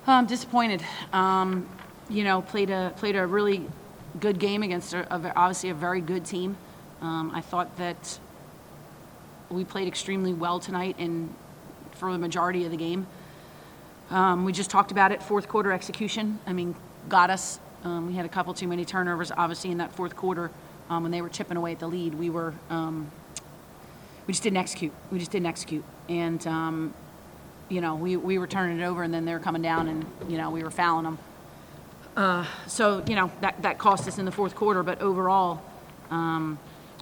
I'm disappointed. Played a really good game against obviously a very good team. I thought that we played extremely well tonight for the majority of the game. We just talked about it, fourth quarter execution. Got us. We had a couple too many turnovers, obviously, in that fourth quarter when they were chipping away at the lead. We just didn't execute. And, we were turning it over, and then they were coming down, and, we were fouling them. That cost us in the fourth quarter. But overall,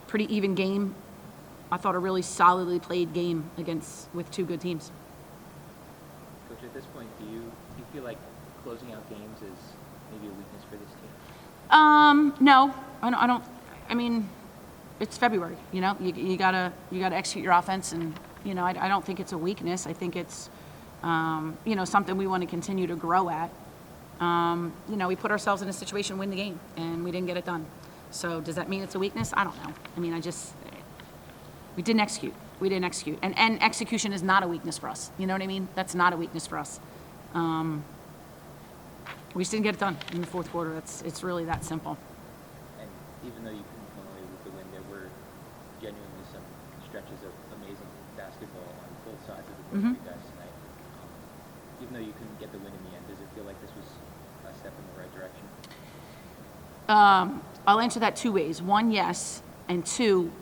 pretty even game. I thought a really solidly played game with two good teams. Coach, at this point, do you feel like closing out games is maybe a weakness for this team? No, I don't. It's February. You gotta execute your offense, and I don't think it's a weakness. I think it's something we want to continue to grow at. We put ourselves in a situation to win the game, and we didn't get it done. So does that mean it's a weakness? I don't know. We didn't execute. And execution is not a weakness for us. You know what I mean? That's not a weakness for us. We just didn't get it done in the fourth quarter. It's really that simple. And even though you couldn't come away with the win, there were genuinely some stretches of amazing basketball on both sides of the court for you guys tonight. Even though you couldn't get the win in the end, does it feel like this was a step in the right direction? I'll answer that two ways. One, yes, and two,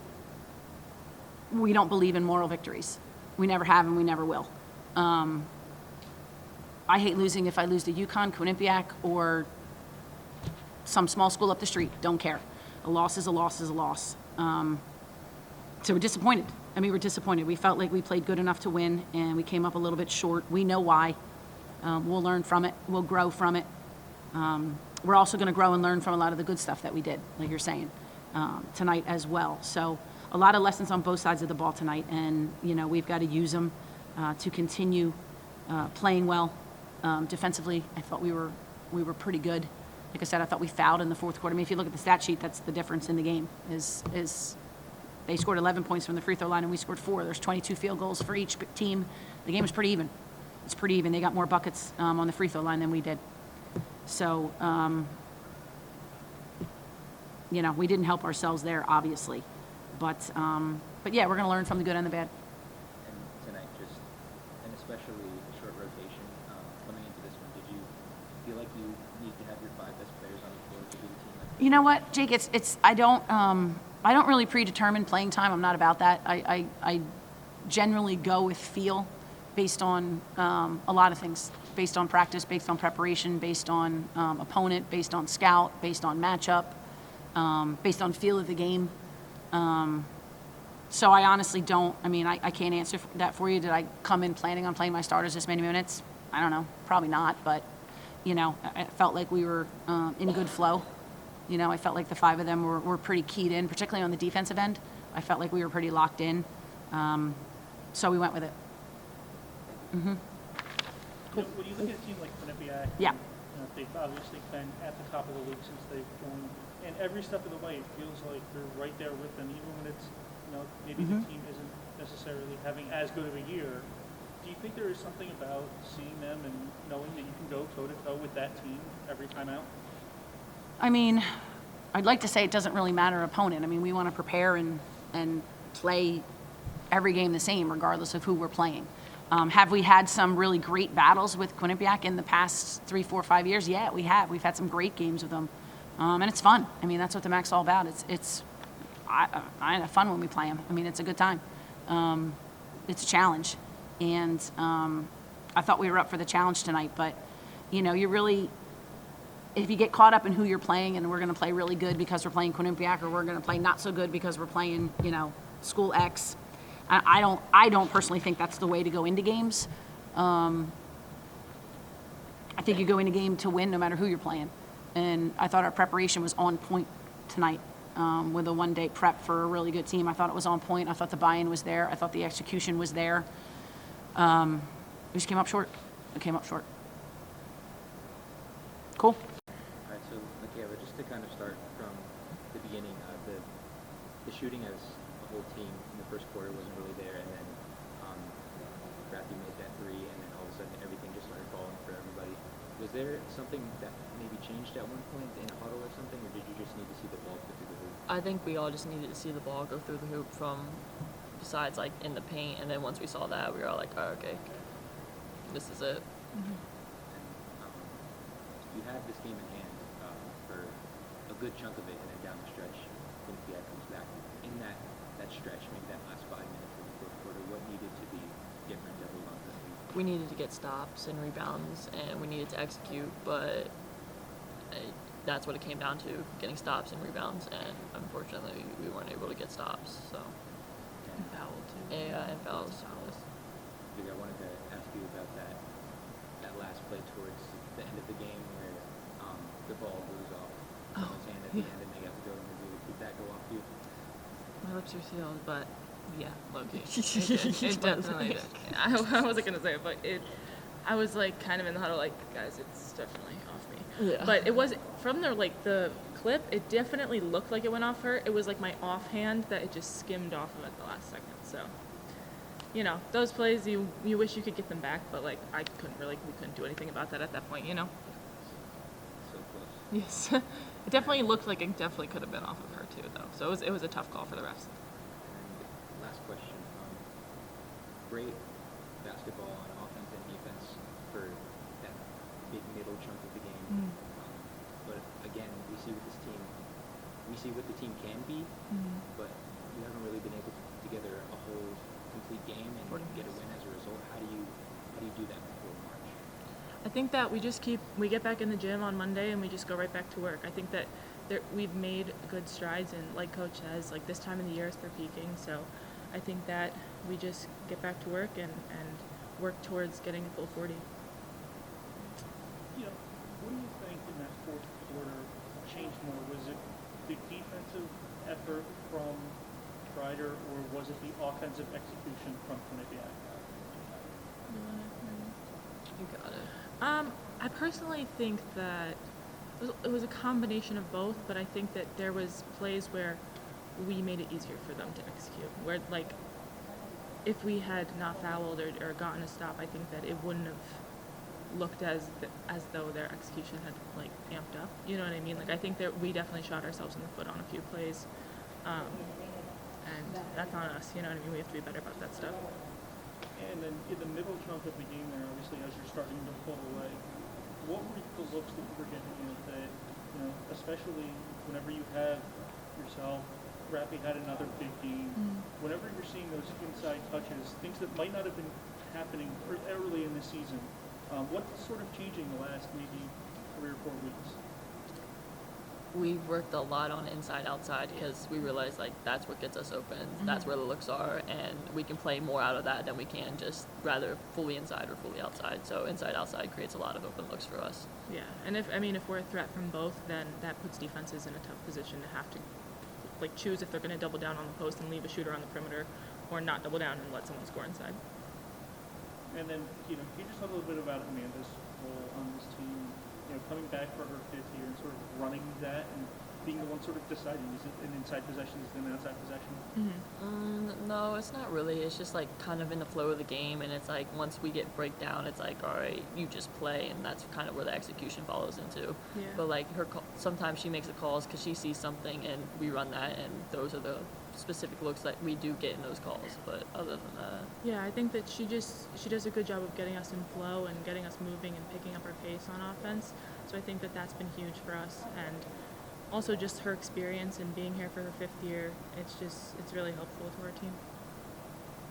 we don't believe in moral victories. We never have, and we never will. I hate losing if I lose to UConn, Quinnipiac, or some small school up the street. Don't care. A loss is a loss is a loss. So we're disappointed. We're disappointed. We felt like we played good enough to win, and we came up a little bit short. We know why. We'll learn from it. We'll grow from it. We're also going to grow and learn from a lot of the good stuff that we did, like you're saying, tonight as well. So a lot of lessons on both sides of the ball tonight, and we've got to use them to continue playing well. Defensively, I thought we were pretty good. Like I said, I thought we fouled in the fourth quarter. If you look at the stat sheet, that's the difference in the game. Is they scored 11 points from the free throw line, and we scored 4. There's 22 field goals for each team. The game was pretty even. It's pretty even. They got more buckets on the free throw line than we did. So, we didn't help ourselves there, obviously. But yeah, we're going to learn from the good and the bad. And tonight, and especially a short rotation coming into this one, did you feel like you need to have your 5 best players on the floor to be the team? You know what, Jake? I don't really predetermine playing time. I'm not about that. I generally go with feel, based on a lot of things, based on practice, based on preparation, based on opponent, based on scout, based on matchup, based on feel of the game. So I honestly don't. I can't answer that for you. Did I come in planning on playing my starters this many minutes? I don't know. Probably not. But I felt like we were in good flow. I felt like the 5 of them were pretty keyed in, particularly on the defensive end. I felt like we were pretty locked in. So we went with it. Cool. When you look at a team like Quinnipiac, yeah, they've obviously been at the top of the league since they've joined, and every step of the way, it feels like they're right there with them, even when it's, maybe the team isn't necessarily having as good of a year. Do you think there is something about seeing them and knowing that you can go toe-to-toe with that team every time out? I'd like to say it doesn't really matter opponent. We want to prepare and play every game the same, regardless of who we're playing. Have we had some really great battles with Quinnipiac in the past 3, 4, 5 years? Yeah, we have. We've had some great games with them, and it's fun. That's what the MAC's all about. I have fun when we play them. It's a good time. It's a challenge, and I thought we were up for the challenge tonight. But you really, if you get caught up in who you're playing, and we're going to play really good because we're playing Quinnipiac, or we're going to play not so good because we're playing school X. I don't personally think that's the way to go into games. I think you go into a game to win no matter who you're playing. And I thought our preparation was on point tonight with a one-day prep for a really good team. I thought it was on point. I thought the buy-in was there. I thought the execution was there. We just came up short. It came up short. Cool. All right, so Makayla, just to kind of start from the beginning, the shooting as a whole team in the first quarter wasn't really there, and then Rafi made that 3, and then all of a sudden everything just started falling for everybody. there something that maybe changed at one point in huddle or something, or did you just need to see the ball go through the hoop? I think we all just needed to see the ball go through the hoop from besides like in the paint, and then once we saw that, we were all like, oh, okay, this is it. And you have this game in hand for a good chunk of it, and then down the stretch, Quinnipiac comes back. In that stretch, maybe that last 5 minutes of the fourth quarter, what needed to be different to hold on to that lead? We needed to get stops and rebounds, and we needed to execute, but that's what it came down to, getting stops and rebounds, and unfortunately, we weren't able to get stops, so. And foul, too. Yeah, and fouls. I wanted to ask you about that last play towards the end of the game where the ball goes off someone's hand at the end and they have to go and review it. Did that go off you? My lips are sealed, but yeah, low-key. It It definitely did. I wasn't going to say it, but I was like kind of in the huddle like, guys, it's definitely off me. Yeah. But it was, from the clip, it definitely looked like it went off her. It was like my offhand that it just skimmed off of at the last second. So, you know, those plays, you wish you could get them back, but like we couldn't do anything about that at that point, you know? So close. Yes. It definitely looked like it definitely could have been off of her too, though. So it was a tough call for the refs. And last question. Great basketball on offense and defense for that big middle chunk of the game. But again, we see what the team can be, but you haven't really been able to put together a whole complete game and get a win as a result. How do you do that before March? I think that we get back in the gym on Monday and we just go right back to work. I think that we've made good strides, and like Coach says, like this time of the year is for peaking. So I think that we just get back to work and work towards getting a full 40. You know, what do you think in that fourth quarter changed more? Was it the defensive effort from Ryder, or was it the offensive execution from Quinnipiac? You got it. I personally think that it was a combination of both, but I think that there was plays where we made it easier for them to execute. Where, like, if we had not fouled or gotten a stop, I think that it wouldn't have looked as though their execution had, like, amped up. You know what I mean? Like, I think that we definitely shot ourselves in the foot on a few plays. And that's on us, you know what I mean? We have to be better about that stuff. And then in the middle chunk of the game there, obviously, as you're starting to pull away, what were the looks that you were getting at that, you know, especially whenever you have yourself, Rappy had another big game, whenever you're seeing those inside touches, things that might not have been happening early in the season, what's sort of changing the last maybe 3 or 4 weeks? We worked a lot on inside-outside because we realized like that's what gets us open. That's where the looks are, and we can play more out of that than we can just rather fully inside or fully outside. So inside-outside creates a lot of open looks for us. Yeah, and if we're a threat from both, then that puts defenses in a tough position to have to like choose if they're going to double down on the post and leave a shooter on the perimeter, or not double down and let someone score inside. And then, you know, can you just talk a little bit about Amanda's role on this team, you know, coming back for her 5th year and sort of running that and being the one sort of deciding, is it an inside possession, is it an outside possession? No, it's not really. It's just like kind of in the flow of the game, and it's like once we get breakdown, it's like, all right, you just play, and that's kind of where the execution follows into. Yeah. But like sometimes she makes the calls because she sees something, and we run that, and those are the specific looks that we do get in those calls. But other than that, Yeah, I think that she does a good job of getting us in flow and getting us moving and picking up our pace on offense. So I think that that's been huge for us, and also just her experience and being here for her 5th year, it's really helpful to our team.